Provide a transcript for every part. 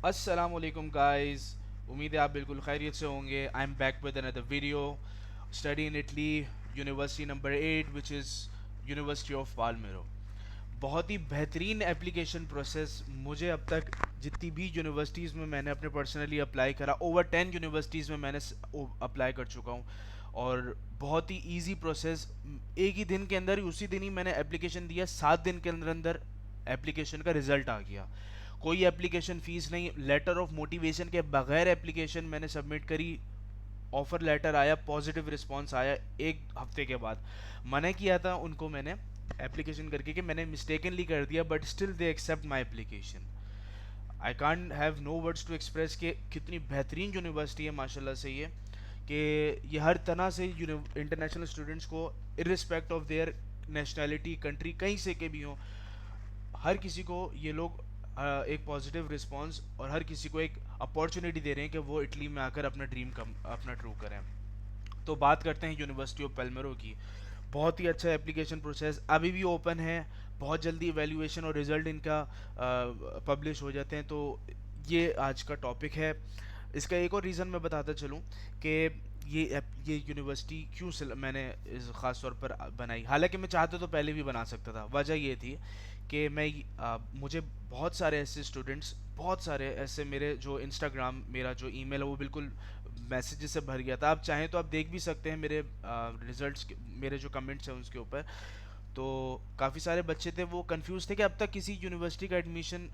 अस्सलाम वालेकुम गाइस। उम्मीद है आप बिल्कुल खैरियत से होंगे। I am back with another video. Study in Italy, university number 8 which is university of Palermo. बहुत ही बेहतरीन एप्लीकेशन प्रोसेस। मुझे अब तक जितनी भी यूनिवर्सिटीज़ में मैंने अपने पर्सनली अप्लाई करा, ओवर 10 यूनिवर्सिटीज़ में मैंने अप्लाई कर चुका हूँ। और बहुत ही इजी प्रोसेस। एक ही दिन के अंदर ही, उसी दिन ही मैंने एप्लीकेशन दिया, 7 दिन के अंदर अंदर एप्लीकेशन का रिजल्ट आ गया। कोई एप्लीकेशन फ़ीस नहीं, लेटर ऑफ मोटिवेशन के बगैर एप्लीकेशन मैंने सबमिट करी। ऑफ़र लेटर आया, पॉजिटिव रिस्पांस आया एक हफ्ते के बाद। मना किया था उनको मैंने एप्लीकेशन करके कि मैंने मिस्टेकनली कर दिया, but still they accept my application. I can't have no words to express कि कितनी बेहतरीन यूनिवर्सिटी है माशाल्लाह से कि ये हर तरह से इंटरनेशनल स्टूडेंट्स को इरिस्पेक्ट ऑफ देयर नेशनैलिटी, कंट्री, कहीं से के भी हों, हर किसी को ये लोग एक पॉजिटिव रिस्पांस और हर किसी को एक अपॉर्चुनिटी दे रहे हैं कि वो इटली में आकर अपना ड्रीम कम अपना ट्रू करें। तो बात करते हैं यूनिवर्सिटी ऑफ पेलमेरो की। बहुत ही अच्छा एप्लीकेशन प्रोसेस अभी भी ओपन है। बहुत जल्दी इवैल्यूएशन और रिजल्ट इनका पब्लिश हो जाते हैं। तो ये आज का टॉपिक है। इसका एक और रीज़न मैं बताता चलूँ कि ये यूनिवर्सिटी क्यों मैंने इस ख़ास तौर पर बनाई। हालांकि मैं चाहता तो पहले भी बना सकता था। वजह ये थी कि मुझे बहुत सारे ऐसे स्टूडेंट्स, बहुत सारे ऐसे, मेरे जो इंस्टाग्राम, मेरा जो ईमेल है वो बिल्कुल मैसेजेस से भर गया था। आप चाहें तो आप देख भी सकते हैं मेरे रिजल्ट्स, मेरे जो कमेंट्स हैं उसके ऊपर। तो काफ़ी सारे बच्चे थे, वो कंफ्यूज थे कि अब तक किसी यूनिवर्सिटी का एडमिशन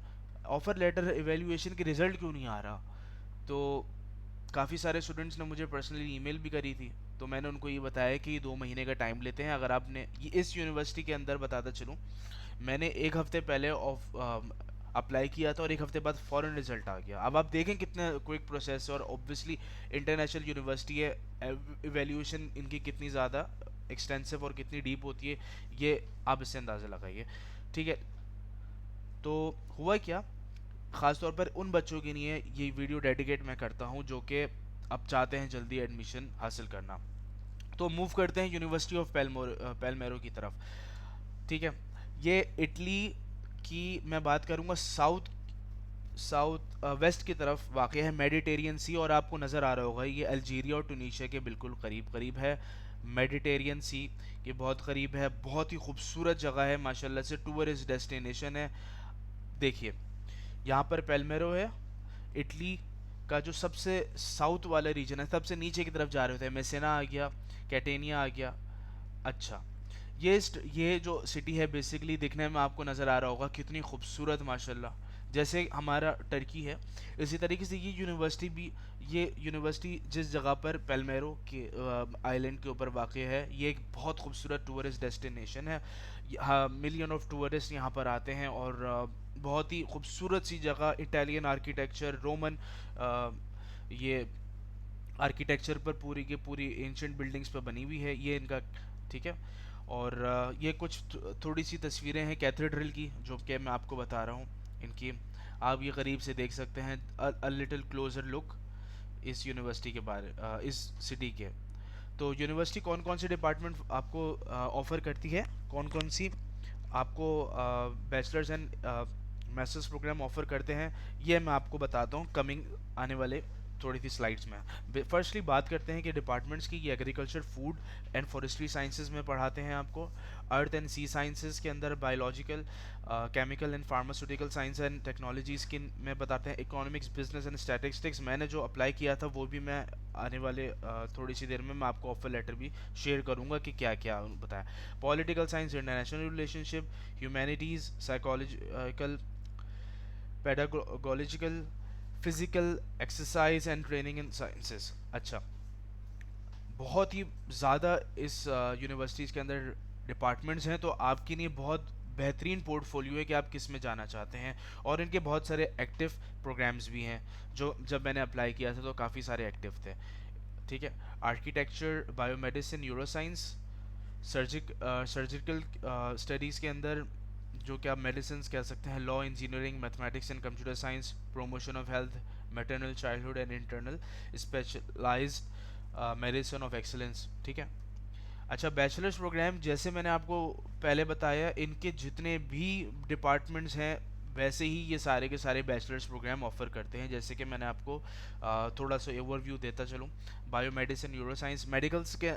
ऑफ़र लेटर, एवेल्यूएशन के रिज़ल्ट क्यों नहीं आ रहा। तो काफ़ी सारे स्टूडेंट्स ने मुझे पर्सनली ईमेल भी करी थी। तो मैंने उनको ये बताया कि 2 महीने का टाइम लेते हैं। अगर आपने ये इस यूनिवर्सिटी के अंदर बताता चलूँ, मैंने एक हफ्ते पहले ऑफ अप्लाई किया था और एक हफ्ते बाद फ़ौरन रिजल्ट आ गया। अब आप देखें कितना क्विक प्रोसेस है। और ऑब्वियसली इंटरनेशनल यूनिवर्सिटी है, एवेल्यूएशन इनकी कितनी ज़्यादा एक्सटेंसिव और कितनी डीप होती है, ये आप इससे अंदाज़ा लगाइए। ठीक है। तो हुआ क्या, ख़ास तौर पर उन बच्चों के लिए ये वीडियो डेडिकेट मैं करता हूँ जो कि अब चाहते हैं जल्दी एडमिशन हासिल करना। तो मूव करते हैं यूनिवर्सिटी ऑफ पेलमेरो की तरफ। ठीक है। ये इटली की मैं बात करूँगा, साउथ साउथ वेस्ट की तरफ वाक़ है, मेडिटेरियन सी। और आपको नज़र आ रहा होगा ये अल्जीरिया और टूनीशिया के बिल्कुल करीब करीब है। मेडिटेरियन सी के बहुत करीब है। बहुत ही खूबसूरत जगह है माशाल्लाह से, टूरिस्ट डेस्टिनेशन है। देखिए, यहाँ पर पेलमेरो है, इटली का जो सबसे साउथ वाला रीजन है, सबसे नीचे की तरफ जा रहे होते हैं। मेसेना आ गया, कैटेनिया आ गया। अच्छा, ये जो सिटी है बेसिकली दिखने में आपको नज़र आ रहा होगा कितनी खूबसूरत माशाल्लाह। जैसे हमारा टर्की है, इसी तरीके से ये यूनिवर्सिटी जिस जगह पर पेलमेरो के आइलैंड के ऊपर वाक़ है, ये एक बहुत खूबसूरत टूरिस्ट डेस्टिनेशन है। मिलियन ऑफ टूरिस्ट यहाँ पर आते हैं। और बहुत ही खूबसूरत सी जगह, इटालियन आर्किटेक्चर, रोमन ये आर्किटेक्चर पर पूरी की पूरी एंशंट बिल्डिंग्स पर बनी हुई है ये इनका। ठीक है। और ये कुछ थोड़ी सी तस्वीरें हैं कैथेड्रल की जो कि मैं आपको बता रहा हूँ इनकी। आप ये करीब से देख सकते हैं, अ लिटिल क्लोजर लुक इस यूनिवर्सिटी के बारे, इस सिटी के। तो यूनिवर्सिटी कौन कौन से डिपार्टमेंट आपको ऑफ़र करती है, कौन कौन सी आपको bachelors and masters program offer करते हैं, ये मैं आपको बताता हूँ कमिंग आने वाले थोड़ी सी स्लाइड्स में। फर्स्टली बात करते हैं कि डिपार्टमेंट्स की। ये agriculture, food and forestry sciences में पढ़ाते हैं आपको। अर्थ एंड सी साइंसेज के अंदर biological, chemical and pharmaceutical science and technologies की में बताते हैं। इकोनॉमिक्स, बिजनेस एंड स्टैटिस्टिक्स मैंने जो अप्लाई किया था वो भी मैं आने वाले थोड़ी सी देर में मैं आपको ऑफर लेटर भी शेयर करूंगा कि क्या क्या बताया। Political science, international relationship, humanities, psychological, पेडागोलॉजिकल, physical, exercise and training in sciences. अच्छा, बहुत ही ज़्यादा इस यूनिवर्सिटीज़ के अंदर डिपार्टमेंट्स हैं। तो आपके लिए बहुत बेहतरीन पोर्टफोलियो है कि आप किस में जाना चाहते हैं। और इनके बहुत सारे एक्टिव प्रोग्राम्स भी हैं जो जब मैंने अप्लाई किया था तो काफ़ी सारे एक्टिव थे। ठीक है। Architecture, biomedicine, neuroscience, surgical studies के अंदर जो कि आप मेडिसिन कह सकते हैं, law, engineering, mathematics and computer science, promotion of health, maternal childhood and internal, specialised medicine of excellence. ठीक है। अच्छा, बैचलर्स प्रोग्राम जैसे मैंने आपको पहले बताया, इनके जितने भी डिपार्टमेंट्स हैं वैसे ही ये सारे के सारे बैचलर्स प्रोग्राम ऑफर करते हैं। जैसे कि मैंने आपको थोड़ा सा ओवरव्यू देता चलूँ, bio medicine, neuro science, medicals के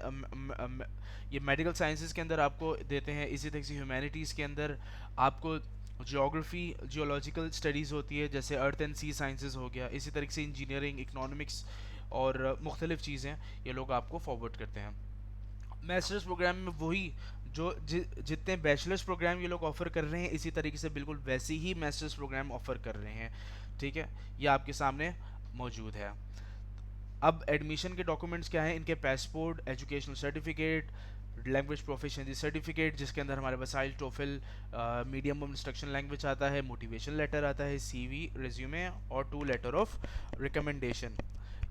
ये मेडिकल साइंसेस के अंदर आपको देते हैं। इसी तरह से ह्यूमैनिटीज़ के अंदर आपको जियोग्राफी, जियोलॉजिकल स्टडीज़ होती है, जैसे अर्थ एंड सी साइंसेज हो गया। इसी तरीके से इंजीनियरिंग, इकोनॉमिक्स और मुख्तलिफ़ चीज़ें ये लोग आपको फॉरवर्ड करते हैं। मास्टर्स प्रोग्राम में वही जो जितने बैचलर्स प्रोग्राम ये लोग ऑफर कर रहे हैं, इसी तरीके से बिल्कुल वैसे ही मास्टर्स प्रोग्राम ऑफर कर रहे हैं। ठीक है, ये आपके सामने मौजूद है। अब एडमिशन के डॉक्यूमेंट्स क्या हैं इनके? Passport, educational certificate, language proficiency certificate जिसके अंदर हमारे पास आइल, TOEFL, medium of instruction language आता है, मोटिवेशन लेटर आता है, सीवी, रिज्यूमे और 2 लेटर ऑफ रिकमेंडेशन।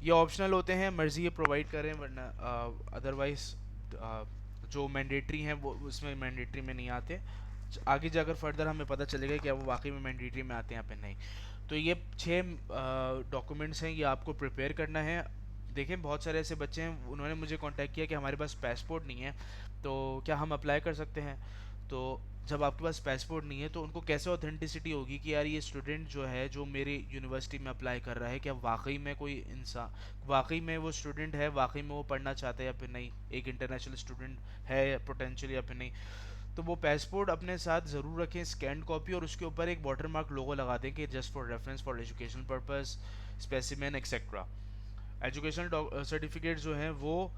ये ऑप्शनल होते हैं, मर्जी ये प्रोवाइड करें, वरना अदरवाइज जो मैंडेटरी हैं वो उसमें मैंडेटरी में नहीं आते। आगे जाकर फर्दर हमें पता चलेगा कि वो वाकई में मैंडेटरी में आते हैं या फिर नहीं। तो ये 6 डॉक्यूमेंट्स हैं, ये आपको प्रिपेयर करना है। देखें, बहुत सारे ऐसे बच्चे हैं, उन्होंने मुझे कांटेक्ट किया कि हमारे पास पासपोर्ट नहीं है, तो क्या हम अप्लाई कर सकते हैं? तो जब आपके पास पासपोर्ट नहीं है तो उनको कैसे ऑथेंटिसिटी होगी कि यार ये स्टूडेंट जो है, जो मेरी यूनिवर्सिटी में अप्लाई कर रहा है, क्या वाकई में कोई इंसान, वाकई में वो स्टूडेंट है, वाकई में वो पढ़ना चाहता है या फिर नहीं, एक इंटरनेशनल स्टूडेंट है पोटेंशियल या फिर नहीं। तो वो पासपोर्ट अपने साथ ज़रूर रखें, स्कैन कॉपी, और उसके ऊपर एक वाटर मार्क लोगो लगा दें कि just for reference for education purpose, specimen etcetera. Educational certificate जो हैं वो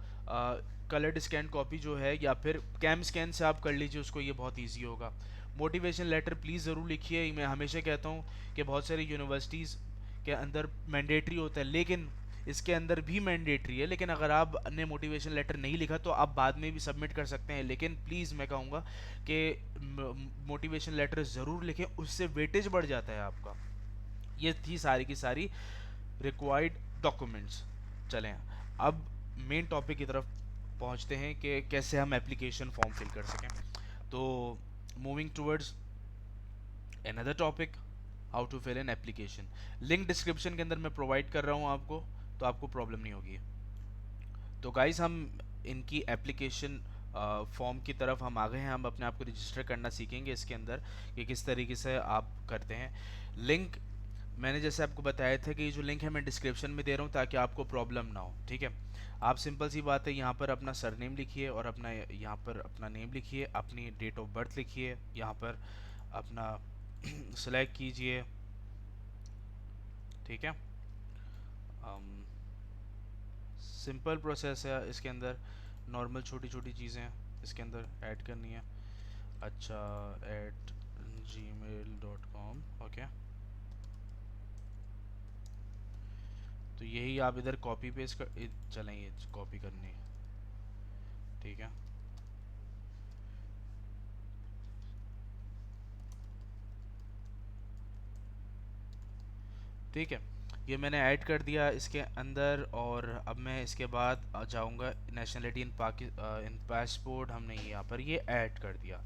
कलर्ड स्कैन कॉपी जो है, या फिर कैम स्कैन से आप कर लीजिए उसको, ये बहुत इजी होगा। मोटिवेशन लेटर प्लीज़ ज़रूर लिखिए। मैं हमेशा कहता हूँ कि बहुत सारी यूनिवर्सिटीज़ के अंदर मैंडेटरी होता है, लेकिन इसके अंदर भी मैंडेटरी है, लेकिन अगर आपने मोटिवेशन लेटर नहीं लिखा तो आप बाद में भी सबमिट कर सकते हैं। लेकिन प्लीज़ मैं कहूँगा कि मोटिवेशन लेटर ज़रूर लिखें, उससे वेटेज बढ़ जाता है आपका। ये थी सारी की सारी रिक्वायर्ड डॉक्यूमेंट्स। चलें अब मेन टॉपिक की तरफ पहुंचते हैं कि कैसे हम एप्लीकेशन फॉर्म फिल कर सकें। तो moving towards another topic, how to fill an application. Link description के अंदर मैं प्रोवाइड कर रहा हूं आपको, तो आपको प्रॉब्लम नहीं होगी। तो गाइस, हम इनकी एप्लीकेशन फॉर्म की तरफ हम आ गए हैं। हम अपने आप को रजिस्टर करना सीखेंगे इसके अंदर कि किस तरीके से आप करते हैं। लिंक मैंने जैसे आपको बताया था कि ये जो लिंक है मैं डिस्क्रिप्शन में दे रहा हूँ ताकि आपको प्रॉब्लम ना हो। ठीक है, आप सिंपल सी बात है, यहाँ पर अपना सरनेम लिखिए और अपना यहाँ पर अपना नेम लिखिए, अपनी डेट ऑफ बर्थ लिखिए, यहाँ पर अपना सेलेक्ट कीजिए। ठीक है, सिंपल प्रोसेस है इसके अंदर, नॉर्मल छोटी छोटी चीज़ें इसके अंदर ऐड करनी है। अच्छा, @gmail.com, ओके। तो यही आप इधर कॉपी पेस्ट कर चलें, ये कॉपी करनी है। ठीक है, ठीक है, ये मैंने ऐड कर दिया इसके अंदर। और अब मैं इसके बाद जाऊंगा नेशनलिटी इन पासपोर्ट, हमने यहाँ पर ये ऐड कर दिया।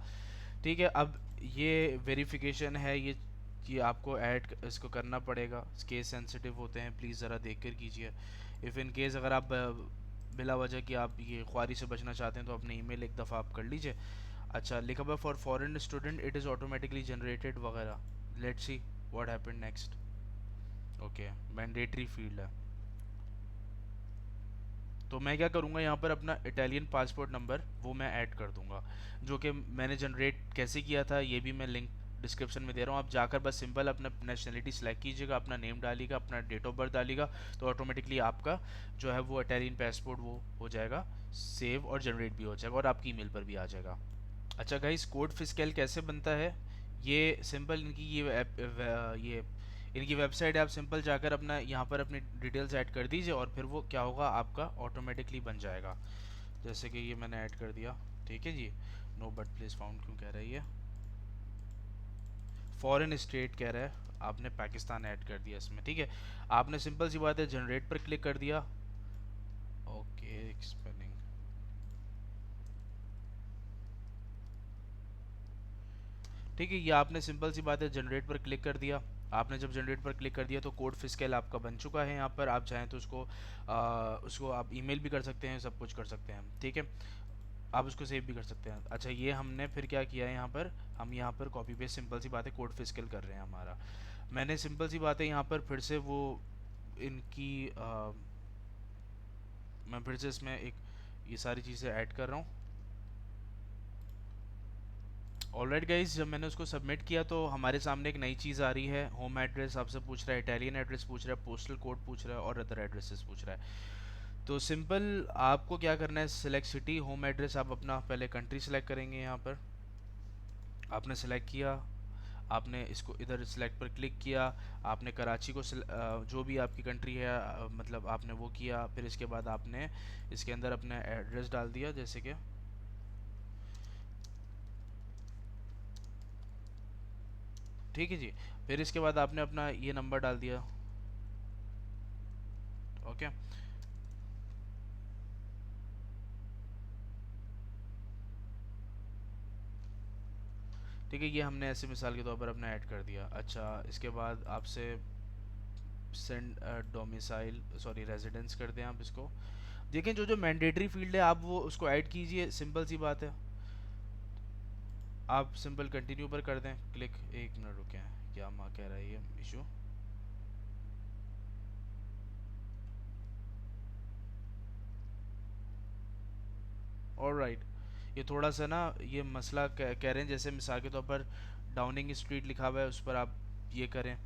ठीक है, अब ये वेरिफिकेशन है, ये आपको ऐड इसको करना पड़ेगा। केस सेंसिटिव होते हैं, प्लीज़ ज़रा देख कर कीजिए। इफ़ इन केस अगर आप बिला वजह कि आप ये ख्वारी से बचना चाहते हैं तो अपने ईमेल एक दफ़ा आप कर लीजिए। अच्छा, लिखा हुआ for foreign student it is automatically generated वगैरह। Let's see what happened next. Okay, mandatory field है, तो मैं क्या करूँगा, यहाँ पर अपना इटालियन पासपोर्ट नंबर वो मैं ऐड कर दूँगा, जो कि मैंने जनरेट कैसे किया था ये भी मैं लिंक डिस्क्रिप्शन में दे रहा हूँ। आप जाकर बस सिंपल अपना नेशनलिटी सेलेक्ट कीजिएगा, अपना नेम डालिएगा, अपना डेट ऑफ बर्थ डालिएगा, तो ऑटोमेटिकली आपका जो है वो इटालियन पासपोर्ट वो हो जाएगा सेव और जनरेट भी हो जाएगा और आपकी ईमेल पर भी आ जाएगा। अच्छा गाइस, कोड फिस्कल कैसे बनता है? ये सिंपल इनकी ये इनकी वेबसाइट है। आप सिंपल जाकर अपना यहाँ पर अपनी डिटेल्स ऐड कर दीजिए और फिर वो क्या होगा, आपका ऑटोमेटिकली बन जाएगा। जैसे कि ये मैंने ऐड कर दिया। ठीक है जी, नो बट प्लेस फाउंड क्यों कह रहा है, ये फॉरेन स्टेट कह रहा है, आपने पाकिस्तान ऐड कर दिया इसमें। ठीक है, आपने सिंपल सी बात है जनरेट पर क्लिक कर दिया। ओके, स्पेलिंग, ठीक है, ये आपने सिंपल सी बात है जनरेट पर क्लिक कर दिया। आपने जब जनरेट पर क्लिक कर दिया तो कोड फिस्कल आपका बन चुका है। यहाँ पर आप चाहें तो उसको आप ईमेल भी कर सकते हैं, सब कुछ कर सकते हैं। ठीक है, आप उसको सेव भी कर सकते हैं। अच्छा, ये हमने फिर क्या किया है यहाँ पर, हम यहाँ पर कॉपी पेस्ट सिंपल सी बात है कोड फिजिकल कर रहे हैं हमारा। मैंने सिंपल सी बात है यहाँ पर फिर से वो इनकी मैं फिर से इसमें एक ये सारी चीज़ें ऐड कर रहा हूँ। ऑलराइट गाइस, जब मैंने उसको सबमिट किया तो हमारे सामने एक नई चीज़ आ रही है। होम एड्रेस आपसे पूछ रहा है, इटालियन एड्रेस पूछ रहा है, पोस्टल कोड पूछ रहा है और अदर एड्रेसेस पूछ रहा है। तो सिंपल आपको क्या करना है, सिलेक्ट सिटी, होम एड्रेस, आप अपना पहले कंट्री सेलेक्ट करेंगे। यहाँ पर आपने सेलेक्ट किया, आपने इसको इधर सिलेक्ट पर क्लिक किया, आपने कराची को जो भी आपकी कंट्री है मतलब आपने वो किया। फिर इसके बाद आपने इसके अंदर अपना एड्रेस डाल दिया, जैसे कि ठीक है जी। फिर इसके बाद आपने अपना ये नंबर डाल दिया। ओके, ठीक है, ये हमने ऐसे मिसाल के तौर पर अपना ऐड कर दिया। अच्छा, इसके बाद आपसे सेंड डोमिसाइल सॉरी रेजिडेंस कर दें आप इसको। देखें, जो जो मैंडेटरी फील्ड है आप वो उसको ऐड कीजिए, सिंपल सी बात है। आप सिंपल कंटिन्यू पर कर दें क्लिक। एक मिनट रुकें, क्या माँ कह रहा है ये इशू। ऑलराइट, ये थोड़ा सा ना ये मसला कह रहे हैं, जैसे मिसाल के तौर पर डाउनिंग स्ट्रीट लिखा हुआ है उस पर आप ये करें।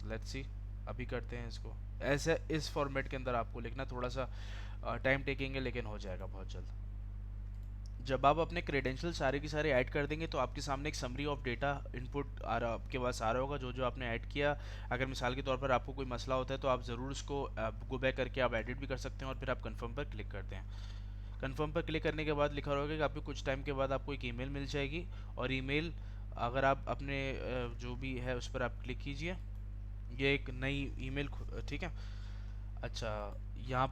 लेट्स सी, अभी करते हैं इसको। ऐसे इस फॉर्मेट के अंदर आपको लिखना, थोड़ा सा टाइम टेकिंग है लेकिन हो जाएगा बहुत जल्द। जब आप अपने क्रेडेंशियल सारे के सारे ऐड कर देंगे तो आपके सामने एक समरी ऑफ डेटा इनपुट आ रहा आपके पास आ रहा होगा, जो जो आपने ऐड किया। अगर मिसाल के तौर पर आपको कोई मसला होता है तो आप ज़रूर उसको गो बैक करके आप एडिट भी कर सकते हैं और फिर आप कंफर्म पर क्लिक करते हैं। कंफर्म पर क्लिक करने के बाद लिखा होगा कि आपको कुछ टाइम के बाद आपको एक ईमेल मिल जाएगी। और ईमेल अगर आप अपने जो भी है उस पर आप क्लिक कीजिए, ये एक नई ईमेल ठीक है। अच्छा, यहाँ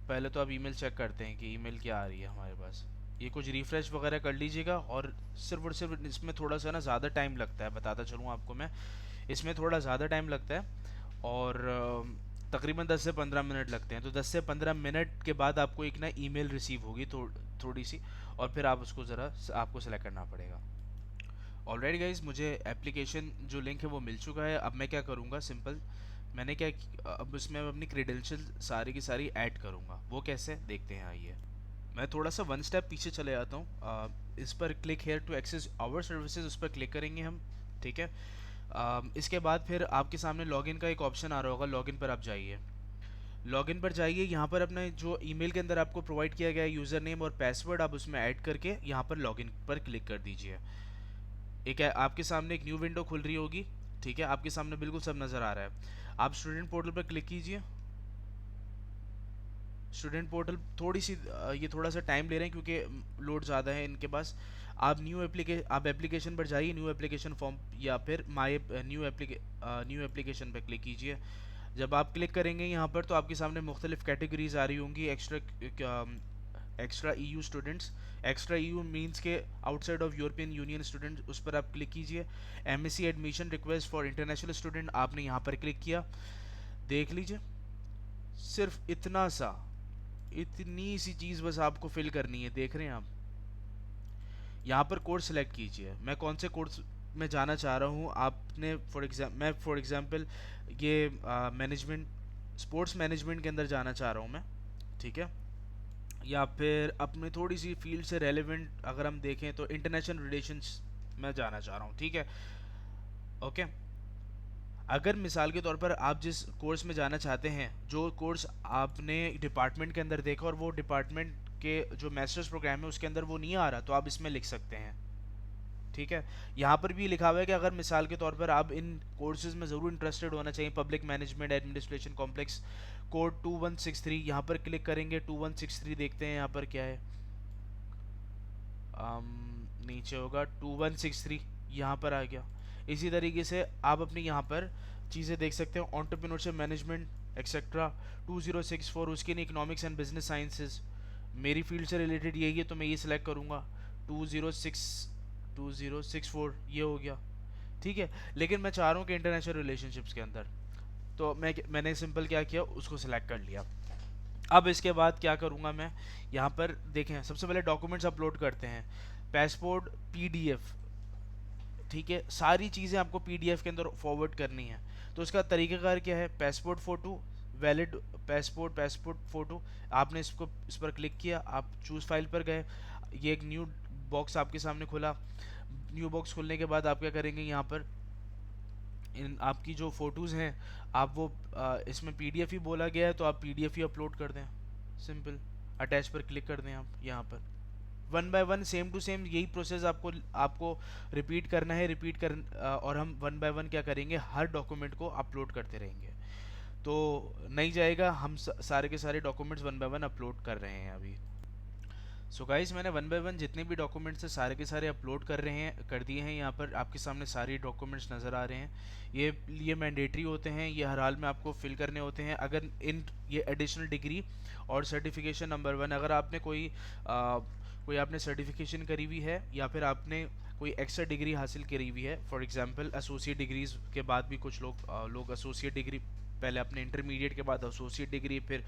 पहले तो आप ईमेल चेक करते हैं कि ईमेल क्या आ रही है हमारे पास। ये कुछ रिफ़्रेश वगैरह कर लीजिएगा। और सिर्फ इसमें थोड़ा सा ना ज़्यादा टाइम लगता है, बताता चलूँ आपको मैं, इसमें थोड़ा ज़्यादा टाइम लगता है। और तकरीबन 10 से 15 मिनट लगते हैं। तो 10 से 15 मिनट के बाद आपको एक ना ईमेल रिसीव होगी थोड़ी सी, और फिर आप उसको ज़रा आपको सेलेक्ट करना पड़ेगा। ऑलराइट गाइज, मुझे एप्लीकेशन जो लिंक है वो मिल चुका है। अब मैं क्या करूँगा, सिंपल मैंने अब इसमें अपनी क्रेडेंशियल सारी की सारी ऐड करूँगा। वो कैसे देखते हैं, आइए। मैं थोड़ा सा वन स्टेप पीछे चले जाता हूँ। इस पर click here to access our services, उस पर क्लिक करेंगे हम, ठीक है। इसके बाद फिर आपके सामने लॉगिन का एक ऑप्शन आ रहा होगा, लॉगिन पर आप जाइए। लॉगिन पर जाइए, यहाँ पर अपना जो ईमेल के अंदर आपको प्रोवाइड किया गया है यूज़र नेम और पासवर्ड आप उसमें ऐड करके यहाँ पर लॉगिन पर क्लिक कर दीजिए। एक आपके सामने एक न्यू विंडो खुल रही होगी, ठीक है, आपके सामने बिल्कुल सब नज़र आ रहा है। आप स्टूडेंट पोर्टल पर क्लिक कीजिए। स्टूडेंट पोर्टल थोड़ी सी ये थोड़ा सा टाइम ले रहे हैं क्योंकि लोड ज़्यादा है इनके पास। आप आप एप्लीकेशन पर जाइए, न्यू एप्लीकेशन फॉर्म या फिर माई न्यू एप्लीकेशन पर क्लिक कीजिए। जब आप क्लिक करेंगे यहाँ पर तो आपके सामने मुख्तलिफ कैटेगरीज आ रही होंगी। Extra EU students, extra EU means के outside of European Union student, उस पर आप क्लिक कीजिए। MSc admission request for international student, आपने यहाँ पर क्लिक किया। देख लीजिए, सिर्फ इतना सा, इतनी सी चीज़ बस आपको फिल करनी है। देख रहे हैं आप, यहाँ पर कोर्स सेलेक्ट कीजिए। मैं कौन से कोर्स में जाना चाह रहा हूँ, आपने मैं फॉर एग्जांपल ये मैनेजमेंट, स्पोर्ट्स मैनेजमेंट के अंदर जाना चाह रहा हूँ मैं, ठीक है। या फिर अपनी थोड़ी सी फील्ड से रेलेवेंट अगर हम देखें तो इंटरनेशनल रिलेशंस में जाना चाह रहा हूँ, ठीक है। ओके, अगर मिसाल के तौर पर आप जिस कोर्स में जाना चाहते हैं, जो कोर्स आपने डिपार्टमेंट के अंदर देखा और वो डिपार्टमेंट के जो मास्टर्स प्रोग्राम है उसके अंदर वो नहीं आ रहा, तो आप इसमें लिख सकते हैं, ठीक है। यहाँ पर भी लिखा हुआ है कि अगर मिसाल के तौर पर आप इन कोर्सेज में ज़रूर इंटरेस्टेड होना चाहिए, public management administration complex, code 2163, यहाँ पर क्लिक करेंगे। 2163 देखते हैं यहाँ पर क्या है। नीचे होगा 2163, यहाँ पर आ गया। इसी तरीके से आप अपनी यहाँ पर चीज़ें देख सकते हो, एंटरप्रेन्योरशिप मैनेजमेंट एक्सेट्रा। 2064 उसके लिए इकोनॉमिक्स एंड बिजनेस साइंसेज, मेरी फील्ड से रिलेटेड यही है तो मैं ये सिलेक्ट करूँगा। 2064 ये हो गया, ठीक है। लेकिन मैं चाह रहा हूँ कि इंटरनेशनल रिलेशनशिप्स के अंदर, तो मैंने सिंपल क्या किया, उसको सिलेक्ट कर लिया। अब इसके बाद क्या करूँगा मैं, यहाँ पर देखें सबसे पहले डॉक्यूमेंट्स अपलोड करते हैं। पासपोर्ट पीडीएफ, ठीक है, सारी चीज़ें आपको पीडीएफ के अंदर फॉरवर्ड करनी है। तो उसका तरीक़ाकार क्या है, passport photo, valid passport photo, आपने इसको इस पर क्लिक किया, आप चूज़ फाइल पर गए, ये एक न्यू बॉक्स आपके सामने खुला। न्यू बॉक्स खुलने के बाद आप क्या करेंगे, यहाँ पर इन आपकी जो फ़ोटोज़ हैं आप वो इसमें पीडीएफ ही बोला गया है तो आप पीडीएफ ही अपलोड कर दें, सिंपल। अटैच पर क्लिक कर दें आप यहाँ पर, one by one same to same यही प्रोसेस आपको आपको रिपीट करना है, और हम वन बाय वन क्या करेंगे, हर डॉक्यूमेंट को अपलोड करते रहेंगे। तो नहीं जाएगा, हम सारे के सारे documents one by one upload कर रहे हैं अभी। सो गाइस, मैंने वन बाय वन जितने भी डॉक्यूमेंट्स हैं सारे के सारे अपलोड कर दिए हैं। यहाँ पर आपके सामने सारे डॉक्यूमेंट्स नज़र आ रहे हैं। ये मैंडेटरी होते हैं, ये हर हाल में आपको फिल करने होते हैं। अगर ये एडिशनल डिग्री और सर्टिफिकेशन नंबर 1, अगर आपने कोई आपने सर्टिफिकेशन करी हुई है या फिर आपने कोई एक्स्ट्रा डिग्री हासिल करी हुई है, फॉर एग्जांपल एसोसिएट डिग्रीज के बाद भी कुछ लोग एसोसिएट डिग्री, पहले अपने इंटरमीडिएट के बाद एसोसिएट डिग्री, फिर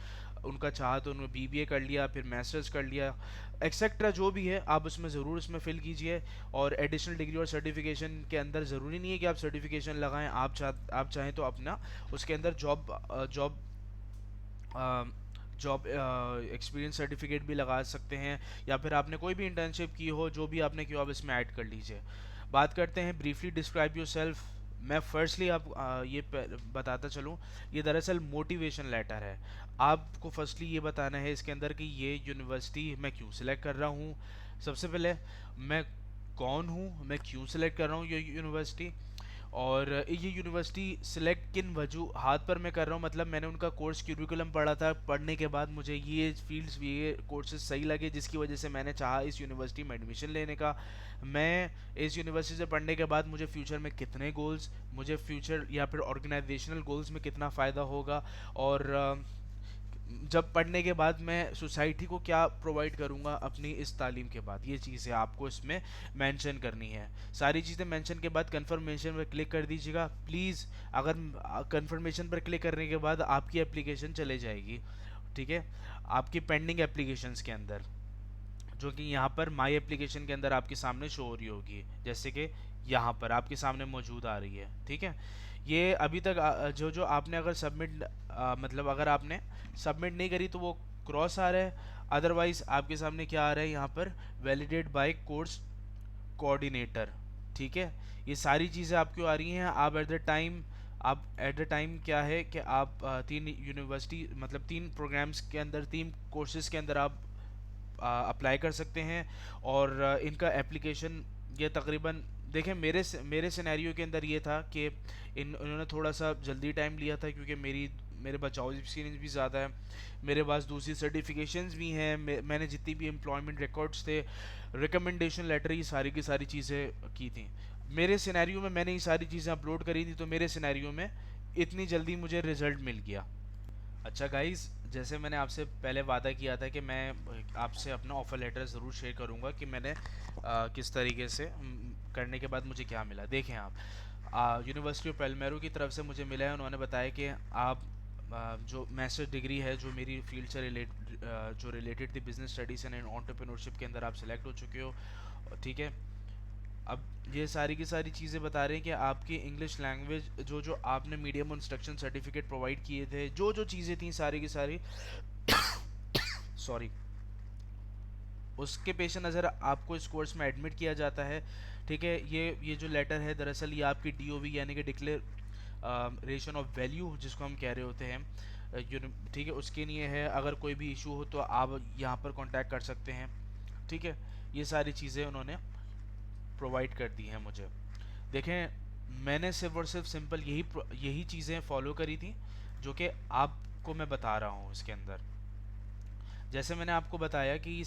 उनका चाहा तो उन्होंने बीबीए कर लिया, फिर मास्टर्स कर लिया, एक्सेट्रा जो भी है आप उसमें ज़रूर इसमें फिल कीजिए। और एडिशनल डिग्री और सर्टिफिकेशन के अंदर ज़रूरी नहीं है कि आप सर्टिफिकेशन लगाएं, आप चाहें तो अपना उसके अंदर जॉब एक्सपीरियंस सर्टिफिकेट भी लगा सकते हैं, या फिर आपने कोई भी इंटर्नशिप की हो, जो भी आपने किया हो आप इसमें ऐड कर लीजिए। बात करते हैं ब्रीफली डिस्क्राइब योर सेल्फ। मैं फर्स्टली बताता चलूँ, ये दरअसल मोटिवेशन लेटर है। आपको फर्स्टली ये बताना है इसके अंदर कि ये यूनिवर्सिटी मैं क्यों सिलेक्ट कर रहा हूँ। सबसे पहले मैं कौन हूँ, मैं क्यों सिलेक्ट कर रहा हूँ ये यूनिवर्सिटी, और ये यूनिवर्सिटी सिलेक्ट किन वजूहात पर मैं कर रहा हूँ। मतलब मैंने उनका कोर्स क्यूरिकुलम पढ़ा था, पढ़ने के बाद मुझे ये फील्ड्स, ये कोर्सेज सही लगे, जिसकी वजह से मैंने चाहा इस यूनिवर्सिटी में एडमिशन लेने का। मैं इस यूनिवर्सिटी से पढ़ने के बाद मुझे फ्यूचर में कितने गोल्स, मुझे फ्यूचर या फिर ऑर्गेनाइजेशनल गोल्स में कितना फ़ायदा होगा, और जब पढ़ने के बाद मैं सोसाइटी को क्या प्रोवाइड करूँगा अपनी इस तालीम के बाद, ये चीज़ें आपको इसमें मेंशन करनी है। सारी चीज़ें मेंशन के बाद कंफर्मेशन पर क्लिक कर दीजिएगा प्लीज़। अगर कंफर्मेशन पर क्लिक करने के बाद आपकी एप्लीकेशन चले जाएगी, ठीक है, आपकी पेंडिंग एप्लीकेशंस के अंदर, जो कि यहाँ पर माई एप्लीकेशन के अंदर आपके सामने शो हो रही होगी, जैसे कि यहाँ पर आपके सामने मौजूद आ रही है, ठीक है। ये अभी तक जो जो आपने अगर मतलब अगर आपने सबमिट नहीं करी तो वो क्रॉस आ रहा है। अदरवाइज आपके सामने क्या आ रहा है यहाँ पर, वैलिडेट बाय कोर्स कोऑर्डिनेटर, ठीक है। ये सारी चीज़ें आपको आ रही हैं। आप एट द टाइम क्या है कि आप तीन यूनिवर्सिटी, मतलब 3 प्रोग्राम्स के अंदर, 3 कोर्सेज़ के अंदर आप अप्लाई कर सकते हैं। और इनका एप्लीकेशन ये तकरीबन, देखें मेरे सिनेरियो के अंदर ये था कि इन्होंने थोड़ा सा जल्दी टाइम लिया था, क्योंकि मेरे पास जॉब एक्सपीरियंस भी ज़्यादा है, मेरे पास दूसरी सर्टिफिकेशंस भी हैं, मैंने जितनी भी एम्प्लॉयमेंट रिकॉर्ड्स थे, रिकमेंडेशन लेटर, ये सारी की सारी चीज़ें की थी। मेरे सिनेरियो में मैंने ये सारी चीज़ें अपलोड करी थी, तो मेरे सिनेरियो में इतनी जल्दी मुझे रिज़ल्ट मिल गया। अच्छा गाइस, जैसे मैंने आपसे पहले वादा किया था कि मैं आपसे अपना ऑफ़र लेटर ज़रूर शेयर करूंगा कि मैंने किस तरीके से करने के बाद मुझे क्या मिला। देखें आप, यूनिवर्सिटी ऑफ पेलमेरो की तरफ से मुझे मिला है। उन्होंने बताया कि आप जो मास्टर डिग्री है, जो मेरी फील्ड से जो रिलेटेड थी, बिजनेस स्टडीज़ एंड एंटरप्रेन्योरशिप के अंदर आप सेलेक्ट हो चुके हो, ठीक है। अब ये सारी की सारी चीज़ें बता रहे हैं कि आपकी इंग्लिश लैंग्वेज, जो जो आपने मीडियम इंस्ट्रक्शन सर्टिफिकेट प्रोवाइड किए थे, जो जो चीज़ें थी सारी की सारी सॉरी, उसके पेश नज़र आपको इस कोर्स में एडमिट किया जाता है, ठीक है। ये जो लेटर है दरअसल ये आपकी DOV यानी कि डिक्लेरेशन ऑफ वैल्यू जिसको हम कह रहे होते हैं, ठीक है, उसके लिए है। अगर कोई भी इशू हो तो आप यहाँ पर कांटेक्ट कर सकते हैं, ठीक है। ये सारी चीज़ें उन्होंने प्रोवाइड कर दी हैं मुझे। देखें, मैंने सिर्फ और सिर्फ सिंपल यही चीज़ें फॉलो करी थी जो कि आपको मैं बता रहा हूँ इसके अंदर। जैसे मैंने आपको बताया कि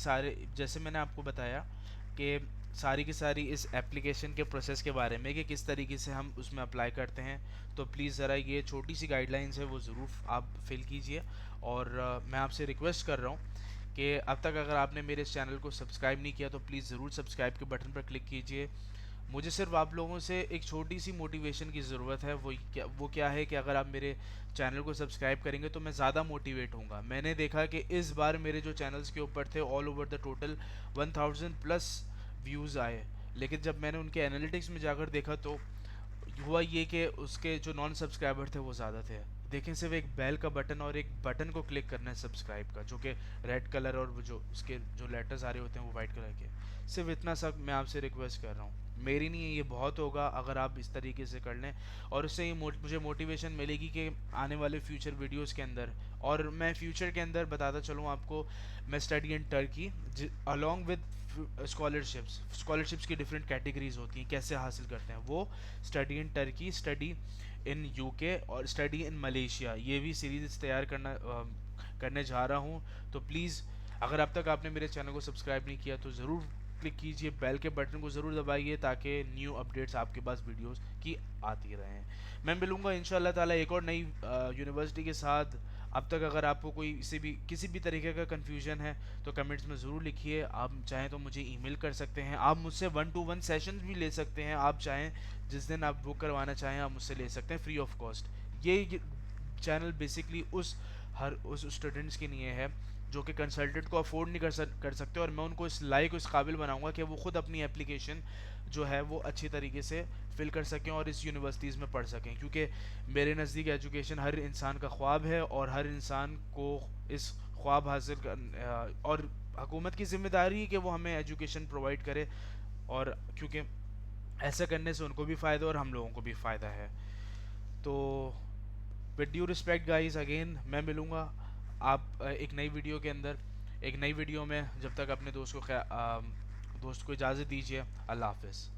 सारी की सारी इस एप्लीकेशन के प्रोसेस के बारे में कि किस तरीके से हम उसमें अप्लाई करते हैं, तो प्लीज़ ज़रा ये छोटी सी गाइडलाइंस है वो ज़रूर आप फिल कीजिए। और मैं आपसे रिक्वेस्ट कर रहा हूँ कि अब तक अगर आपने मेरे इस चैनल को सब्सक्राइब नहीं किया तो प्लीज़ ज़रूर सब्सक्राइब के बटन पर क्लिक कीजिए। मुझे सिर्फ आप लोगों से एक छोटी सी मोटिवेशन की ज़रूरत है। वो क्या है कि अगर आप मेरे चैनल को सब्सक्राइब करेंगे तो मैं ज़्यादा मोटिवेट होऊंगा। मैंने देखा कि इस बार मेरे जो चैनल्स के ऊपर थे all over the total 1000 plus views आए, लेकिन जब मैंने उनके एनालिटिक्स में जाकर देखा तो हुआ ये कि उसके जो नॉन सब्सक्राइबर थे वो ज़्यादा थे। देखें, सिर्फ एक बेल का बटन और एक बटन को क्लिक करना है सब्सक्राइब का, जो कि रेड कलर और वो जो उसके जो लेटर्स आ रहे होते हैं वो वाइट कलर के। सिर्फ इतना सा मैं आपसे रिक्वेस्ट कर रहा हूँ, मेरी नहीं है, ये बहुत होगा अगर आप इस तरीके से कर लें। और उससे ये मुझे मोटिवेशन मिलेगी कि आने वाले फ्यूचर वीडियोस के अंदर, और मैं फ्यूचर के अंदर बताता चलूँ आपको, मैं study in Turkey along with scholarships की डिफरेंट कैटेगरीज होती हैं, कैसे हासिल करते हैं वो। Study in Turkey, study in UK और स्टडी इन मलेशिया, ये भी सीरीज तैयार करने जा रहा हूँ। तो प्लीज़, अगर अब तक आपने मेरे चैनल को सब्सक्राइब नहीं किया तो ज़रूर क्लिक कीजिए, बेल के बटन को ज़रूर दबाइए ताकि न्यू अपडेट्स आपके पास वीडियोस की आती रहें। मैं मिलूँगा इंशाल्लाह ताला एक और नई यूनिवर्सिटी के साथ। अब तक अगर आपको कोई किसी भी तरीके का कन्फ्यूजन है तो कमेंट्स में ज़रूर लिखिए। आप चाहें तो मुझे ईमेल कर सकते हैं, आप मुझसे 1-to-1 सेशंस भी ले सकते हैं। आप चाहें जिस दिन आप बुक करवाना चाहें आप मुझसे ले सकते हैं फ्री ऑफ कॉस्ट। ये चैनल बेसिकली उस स्टूडेंट्स के लिए है जो कि कंसल्टेंट को अफोर्ड नहीं कर सकते, और मैं उनको इस लायक इस काबिल बनाऊंगा कि वो खुद अपनी एप्लीकेशन जो है वो अच्छी तरीके से फिल कर सकें और इस यूनिवर्सिटीज़ में पढ़ सकें। क्योंकि मेरे नज़दीक एजुकेशन हर इंसान का ख्वाब है और हर इंसान को इस ख्वाब हासिल कर, और हुकूमत की ज़िम्मेदारी है कि वो हमें एजुकेशन प्रोवाइड करे, और क्योंकि ऐसा करने से उनको भी फ़ायदा और हम लोगों को भी फ़ायदा है। तो with due respect guys, again मैं मिलूँगा आप एक नई वीडियो के अंदर, एक नई वीडियो में। जब तक अपने दोस्त को इजाज़त दीजिए। अल्लाह हाफ़िज़।